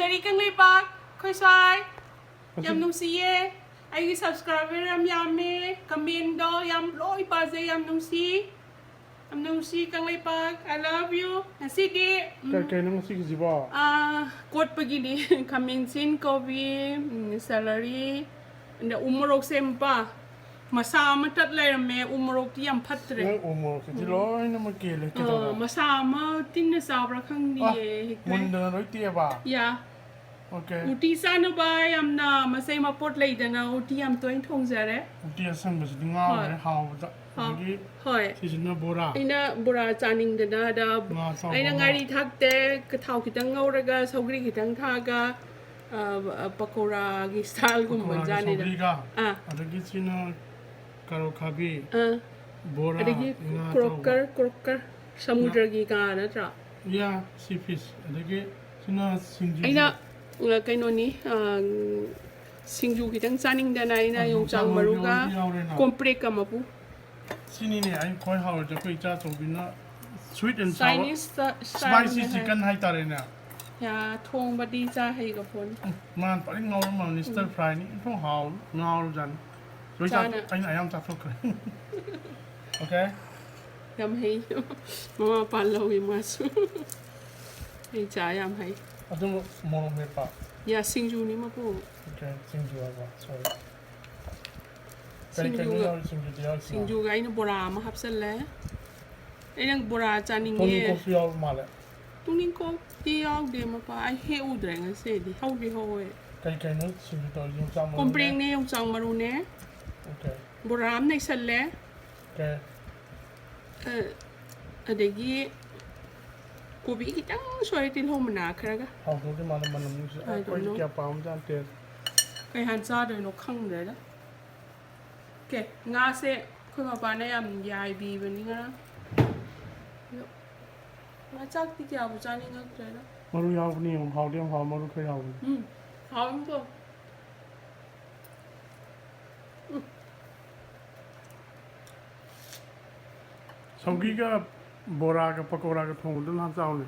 Jadi kang lipat, khơi sai, yam nung siye, ay subscriber yam me, kamindo yam loy pa yam nung si kang lipat, I love you. Sige. Kaya nung sige ziba. Quote begini, kaminsin kobi, salary, and umurok sempa. Masama tatlay me umurok yam patre. Ay umurok, di loy na magkili kita. Masama tinasabra kang diye. Munda na loy tiya ba? Yeah. Okay. Ooti sana ba yam na masay mapot lay na ooti yam toing thong zare. Ooti Asangba si ngaw ne haw da. Lagi. Hoy. Si na bora. Ina bora chaning da ay na ngari thakte kathau kitang ngauraga sougri kitang thaga pakora gi style gum banjani da. Adagi sina karo khabi. Bora. Adagi crocker samudra gi ka na tra. Yeah, sea fish. Adagi sina singju. Aina kaino ni singju kitang chaning da na ina yung chang maruga compre ka mapu. Sini ne ai koi haur ja koi cha chobina sweet and sour Chinese spicy chicken hai tare na ya thong badi cha hai ka phone man pa ngau ma ni stir fry ni thong hau ngau jan soi cha ai ayam cha thok okay yam hai mama pa lo wi mas ai cha yam hai adum mo me pa ya singju ni ma pu okay singju ba sorry singju ga ina bora ma hapsal le ai nang bora chaning Tony ye ko fiao ma le tuning ko ti yaw de ma pa ai he u dre nga se di hau di ho e kai no singju to yung sam compreng ne yung chang maru ne okay bora am nei sal le okay adagi kobi kitang soy tin ho mana kharaga hau to de ma na man mu se ai koi kya pa am jan te kai han cha de no khang de da ke nga se khoi ma pa na yam yai bi bani nga nga chak ti kya bu cha ni nga tre da maru yao ni hau de hau maru khai hau hao ko saugi ka bora ka pakora ka thong dun ha chaw ne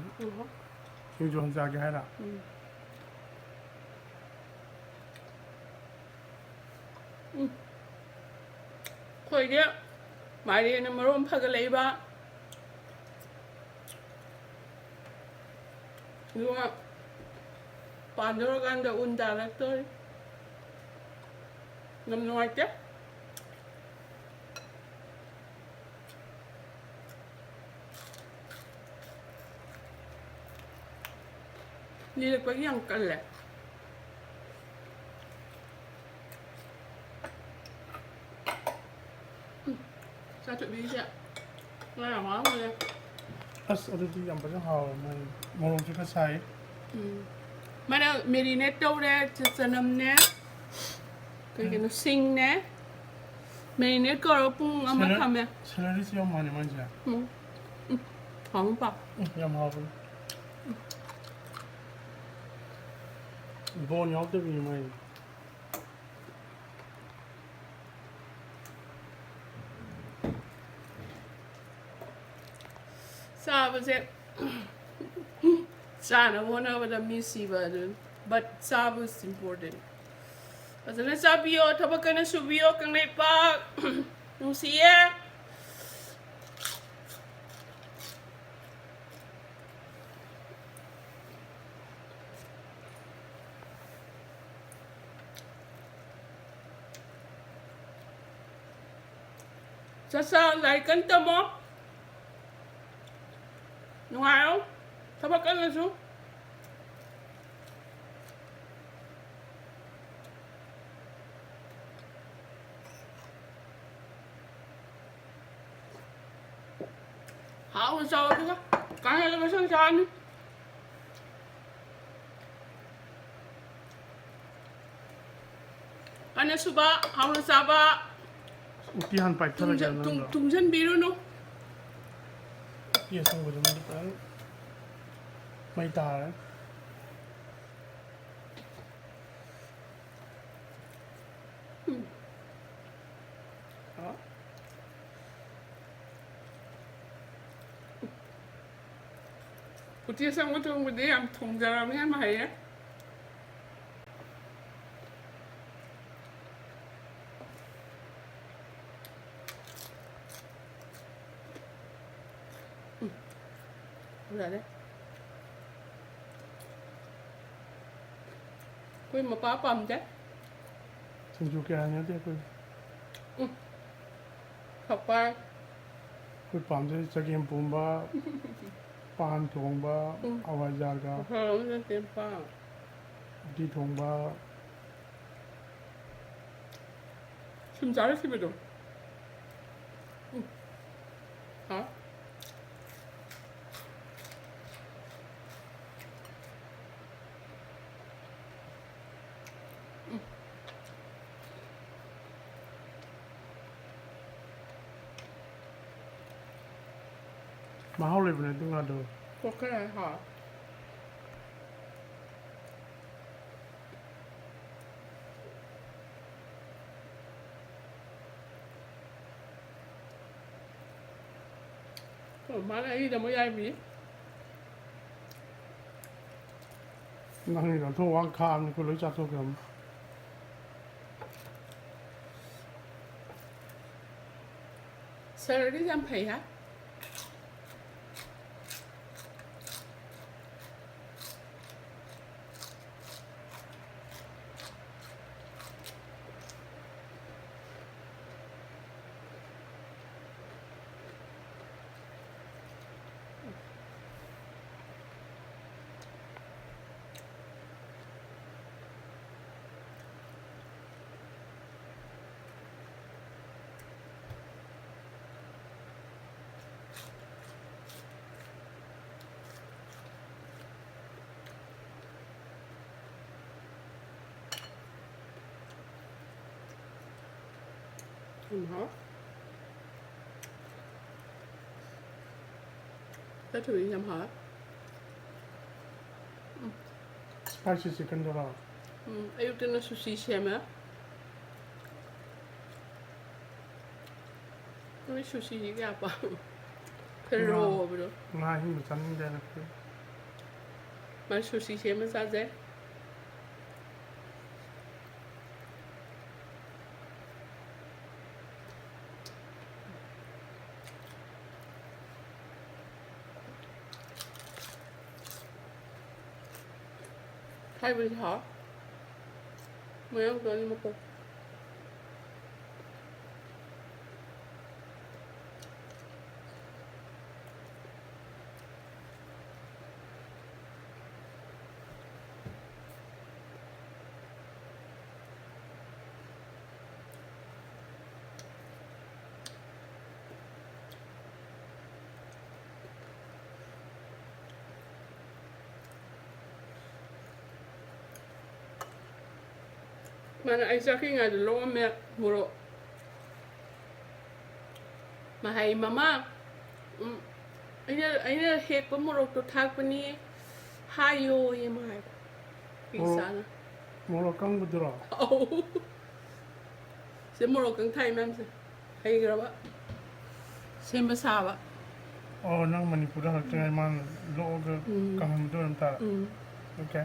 singju han cha ga ra khoi de mai de na marom pha ga lei ba Yung pandoro ganda un director nam nuai te ni le pa yang kale sao chuẩn bị chưa ngay là món rồi as ada di yang pa hau mai mo chu ka sai mà đâu marinate đâu ra cho nấm nè cái nó xinh nè marinate có đâu cũng ăn mất thầm nè celery si yang ma ni man ja không bạc yam hau bo nyau de bi mai Sabe sana one of the missy version, but sabu is important. Pasal na sabi yo, tapos ka na subiyo kang naipak, nung siya. Sa like kanta mo. Nung ayaw, tapos ka na su. Hảo sao chứ cái này là sân sân cái này suba hảo là sao ba uti han pai thara ja na tung dân biru no ye sang bo jam ta mai ta Ooti Asangba thong bade am thong jaram yan mai 그래. 그럼 뭐 빠빠인데? 진주 깨하냐 돼 그. 닭발. 그 밤새 저기 봄바 pan thongba awajaga 그럼 땜빵. di thongba 지금 잘했습니다. 아? mahau le bne tunga do 그렇게 하. 얼마나 이 너무 얇이? nang ni tho wang kham ni ko lo cha tho kam 샐러리 잠페야? hả? Cái thử nhầm hả? spicy chicken do la Yêu tên là sushi xem á. Cái sushi gì cái apa? Pero bro. na hi mi chan de na Mà sushi xem nó sao thế? Hai bên hả? Mấy ông tôi đi một cục. Mà anh sao khi ngày lo mẹ mua mà hay mama anh ấy hết có mua đồ thác bên này hay yo em hay isa mo lo kang bu dro oh sẽ mua đồ căng thay em hay cái đó xem bữa sau ạ oh nang manipur ha tengai man lo ga kang do ta okay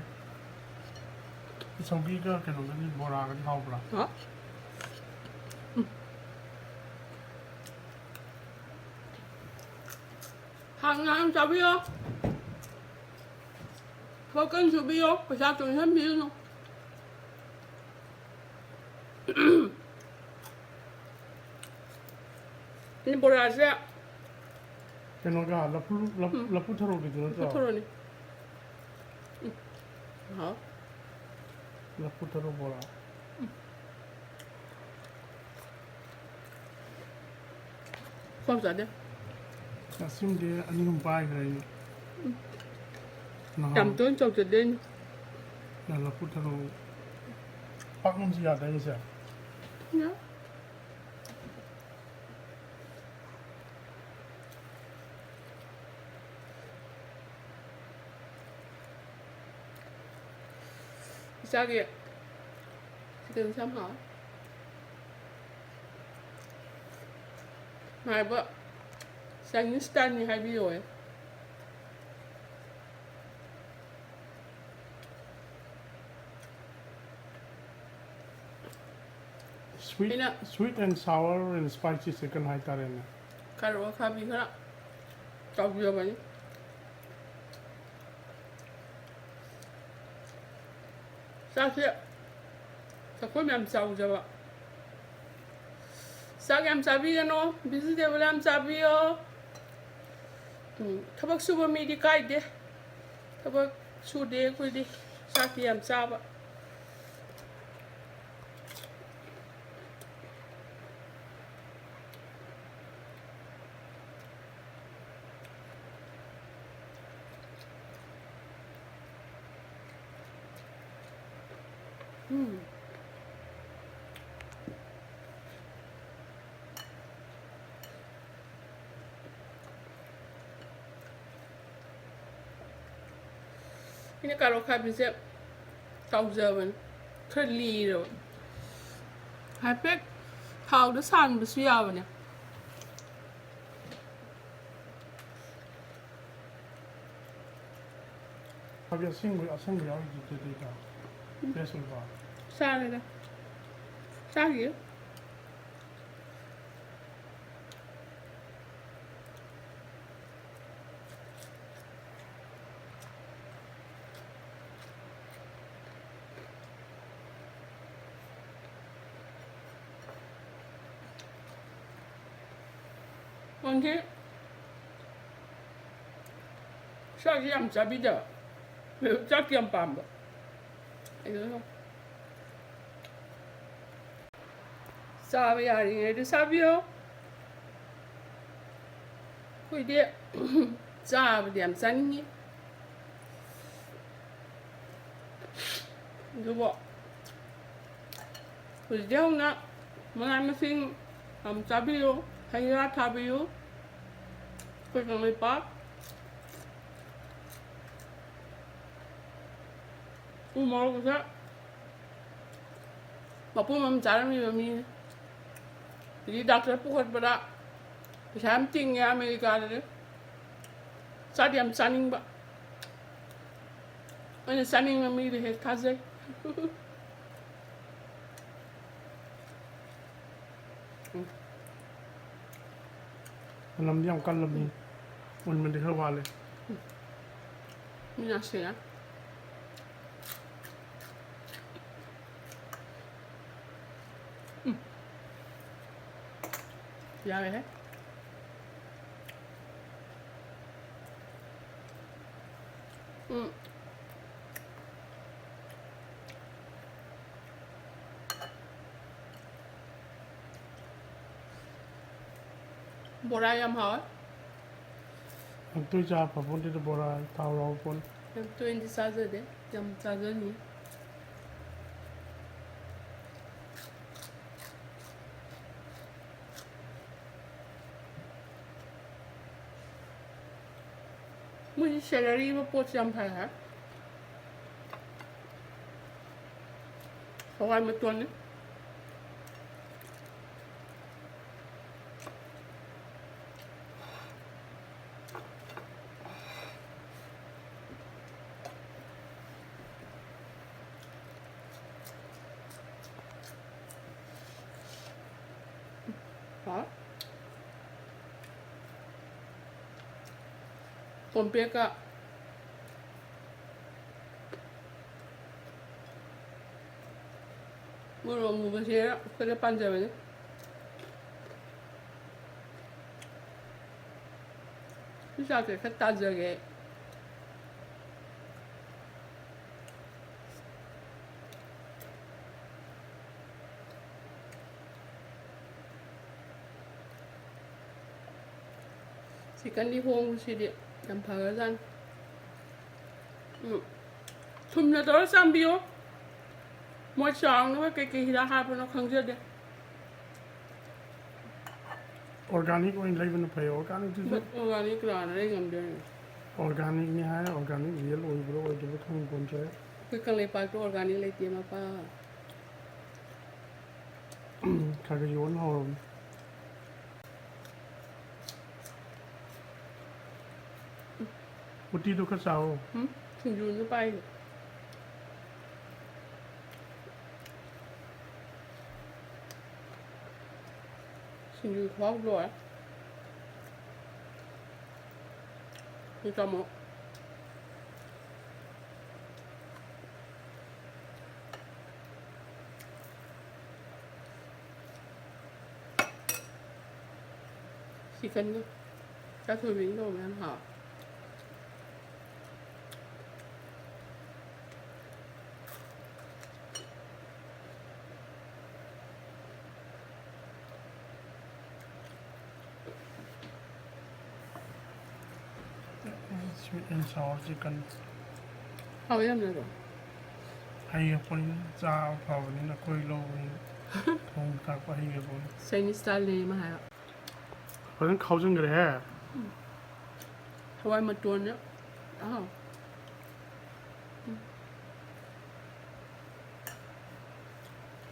sougri ga ke lo ni bora ga hau bra hả hàng ngàn sao biết không có cân sao biết không phải sao tôi hết biết không ini berasa ke no ga la pu tharo ki do ta betul nih hả la pu tharo bora không sao đấy na sim de ani hum pai ga ni na cầm tuấn cho chuyện đến na la pu tharo pak nom si ya da ni sa nhá sao kìa đừng xăm hỏi mai vợ sang những stand như hai video ấy sweet and sour and spicy chicken hai ta re na caro kami kara chọc vừa vậy ꯆꯥꯛꯁꯦ ꯆꯈꯣꯏ ꯃꯌꯥꯝ ꯆꯥꯎꯖꯕ ꯆꯥꯛ ꯌꯥꯝ ꯆꯥꯕꯤꯒꯅꯣ vegetable ꯌꯥꯝ ꯆꯥꯕꯤꯌꯣ ꯊꯕꯛ ꯁꯨꯕ ꯃꯤꯗꯤ ꯀꯥꯏꯗꯦ ꯊꯕꯛ ꯁꯨꯗꯦ ꯑꯩꯈꯣꯏꯗꯤ ꯆꯥꯛꯇꯤ ꯌꯥꯝ ꯆꯥꯕ ꯑꯩꯅ ꯀꯥꯔꯣꯠ ꯈꯥꯕꯤꯁꯦ ꯇꯥꯎꯖꯕꯅꯤ ꯈꯔ ꯂꯤꯔꯕ ꯍꯥꯏꯐꯦꯠ ꯊꯥꯎꯗ ꯁꯥꯟꯕꯁꯨ ꯌꯥꯕꯅꯦ ꯈꯥꯕꯤ ꯑꯁꯪꯕ ꯌꯥꯎꯔꯤꯗꯨꯗꯩꯗ ꯐ꯭ꯔꯦꯁ ꯑꯣꯏꯕ ꯆꯥꯔꯦꯗ ꯆꯥꯈꯤꯌꯨ 언제 ꯆꯥꯛꯁꯤ ꯌꯥꯝ ꯆꯥꯕꯤꯗꯕ ꯆꯥꯛꯇꯤ ꯌꯥꯝ ꯄꯥꯝꯕ ꯑꯗꯨꯅ ꯆꯥꯕ ꯌꯥꯔꯤꯉꯩꯗ ꯆꯥꯕꯤꯌꯣ ꯑꯩꯈꯣꯏꯗꯤ ꯆꯥꯕꯗꯤ ꯌꯥꯝ ꯆꯥꯅꯤꯡꯉꯤ ꯑꯗꯨꯕꯨ ꯍꯧꯖꯤꯛꯇꯤ ꯍꯧꯅ ꯃꯅꯥ ꯃꯁꯤꯡ ꯌꯥꯝ ꯆꯥꯕꯤꯌꯨ ꯍꯩ ꯔꯥ ꯊꯥꯕꯤꯌꯨ ꯑꯩꯈꯣꯏ ꯀꯪꯂꯩꯄꯥꯛ ꯎ ꯃꯣꯔꯣꯛꯁꯦ ꯃꯄꯨꯝ ꯑꯃ ꯆꯥꯔꯝꯃꯤꯕ ꯃꯤꯅꯤ ꯍꯧꯖꯤꯛ ꯗꯥꯛꯇꯔ ꯄꯨꯈꯠꯄꯗ ꯄꯩꯁꯥ ꯌꯥꯝ ꯇꯤꯡꯉꯦ ꯑꯃꯦꯔꯤꯀꯥꯗꯗꯤ ꯆꯥꯗꯤ ꯌꯥꯝ ꯆꯥꯅꯤꯡꯕ ꯑꯩꯅ ꯆꯥꯅꯤꯡꯕ ꯃꯤꯗ ꯍꯦꯛ ꯊꯥꯖꯩ ꯃꯅꯝꯗꯤ ꯌꯥꯝ ꯀꯜꯂꯕꯅꯤ ꯃꯨꯟꯕꯗꯤ ꯈꯔ ꯋꯥꯠꯂꯦ ꯃꯤꯅꯥꯁꯤꯔ 야해? 응. Bora yam hao? tôi cha phải bốn đi bora tàu rau bốn Yam 20 saza de. Yam saza ni. मुझे सैलरी में पोच yam phải hả? Hawai mà tuần ấy. Đó. Còn biết ạ. Mưa mùa thế đó, cái đấy pan giờ vậy. Cứ sao cái khách ta giờ cái. Chỉ cần đi hôn thì điện làm phở ra. Thùng là đó sang bio. Mỗi sáng nó cái ra hai bên nó không dứt đấy. organic oil lấy bên phải organic chứ Organic là nó đây ngầm đây. organic ni hai organic real oil bro oil itu không còn chơi Cái cần lấy phải organic lấy tiền mà pa. cái yốn hồ Ooti đâu có sao Thùng dùn nó bay. Thùng dùn khó rồi. Thì cho một. chicken các thứ miếng đồ mà ăn hả Sweet and sour chicken. hao em rồi Hay pun cha phao ni na koi lo ni. Thong tak pa hi pun. Chinese style này mà hả Pun khao jeng gre hai. Hawaii mà tuôn nhá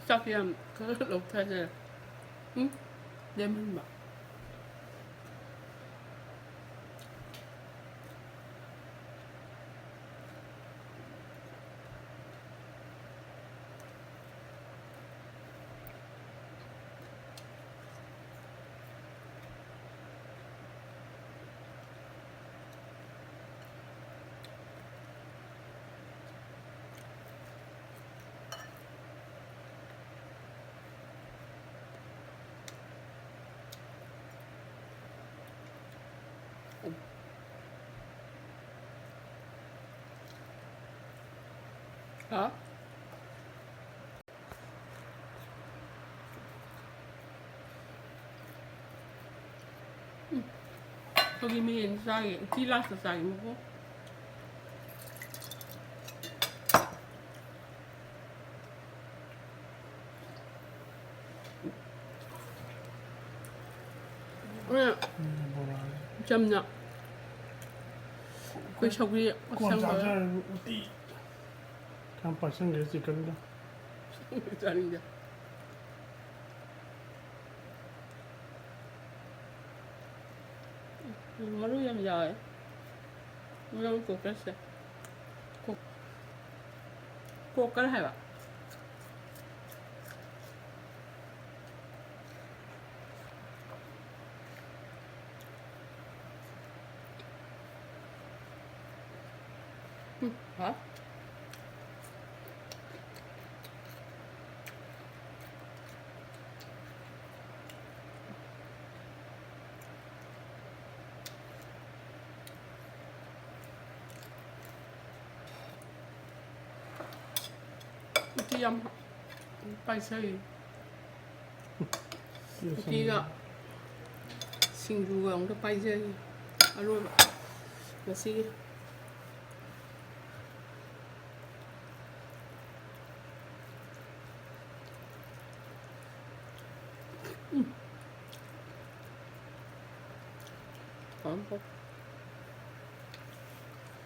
chắc em cứ lục thay rồi đem mình bảo hả 거기 미인 싸게 딜라스 싸게 먹고 그냥 점냐 그 소그리 Quan cha 어상거 cha uti. Kam pa sang de chicken da. 짜린데 마루 양 야에 우영 kok했어 kok을 해봐 hả Ooti yam spicy Ooti가 신주가 엄청 spicy 알로 맛있게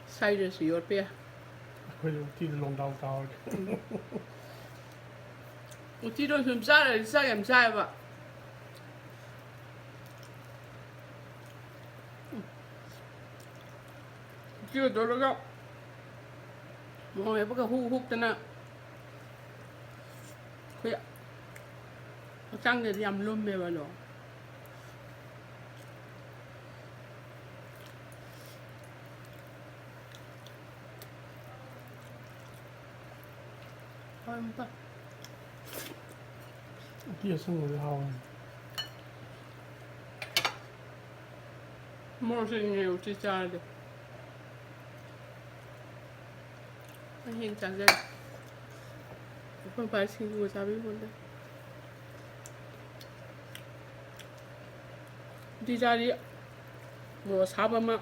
사이드에서 열배야 Koi uti long dao dao. Ooti도 좀 싸게 안 싸봐 Ooti가 놀러가 뭐 해보가 훅훅 뜨나 그야 짱들 얌룸 매워로 맛있다 Uti asangba hao. 멋있네 우티 짜는데 행 짱짱 오빠 친구 잡이 본데 우티 자리 뭐 사바마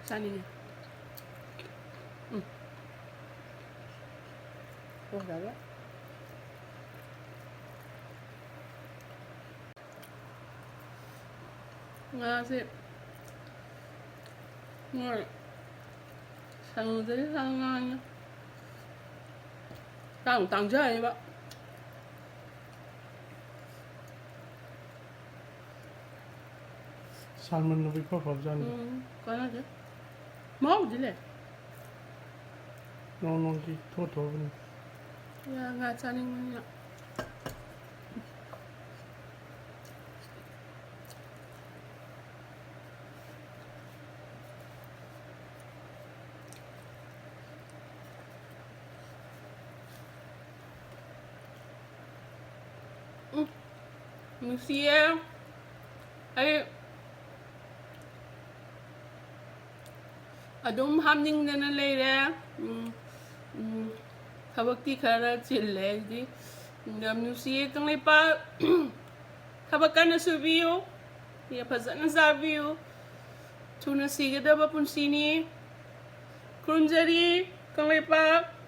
짠이네 뭐라고? 안녕하세요. 오늘 상들이 상하냐? 당장 해봐. Salmon no bi pa pa jan. 꺼내줘. 뭐 어디래? No no ki tho tho ni. 야, 나 짜는 거냐? Nungsiye. Ay, adum hamning na nalere. Kabakti kara chille di. Ngam nungsiye kang lipa. Kabakan na subiyo. Ya pazan na sabiyo. Tuna siga da ba punsini. Kurunjari kang lipa.